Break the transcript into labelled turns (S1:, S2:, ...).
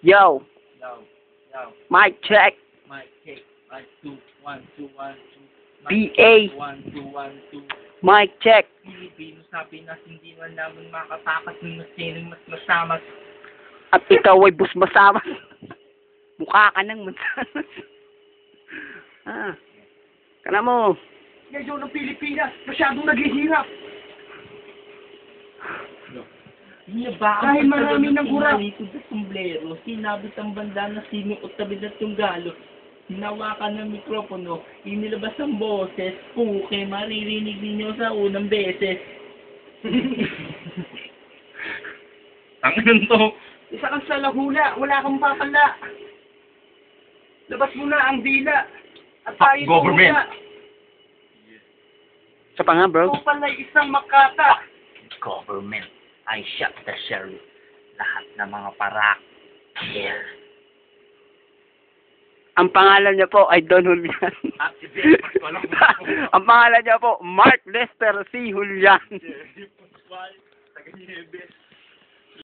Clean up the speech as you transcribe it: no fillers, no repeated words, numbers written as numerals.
S1: Yo,
S2: Yo, yo,
S1: mic check.
S2: mic check, mic 2, 1, 2, 1, 2,
S1: PA.
S2: 1, 2, 1, 2.
S1: Mic check.
S2: Pilipino sa Pinas, hindi man naman makatakas ng masinong mas masamas.
S1: At ikaw ay bus masamas. Mukha ka ng masamas. Ah, kana mo.
S3: Ngayon ng Pilipinas, masyadong naghihirap. Dahil marami ng gurap.
S2: Ito sa sombrero, sinabit ang banda na sinuot tabi at yung galo. Hinawakan ng mikropono, inilabas ang boses, puke, maririnig ninyo sa unang beses. Tangan to.
S3: Isa kang salahula, wala kang papala. Labas mo na ang dila. At
S2: Fuck
S3: tayo
S2: government.
S3: tumula.
S1: Sa pa nga, bro.
S3: Ikaw pala'y isang makata.
S2: Government, I shot the sheriff. Lahat ng mga parak. Yeah.
S1: Ang pangalan niya po ay Don Julian. Ang pangalan niya po, Mark Lester C. Julian.
S2: Taga Nieves.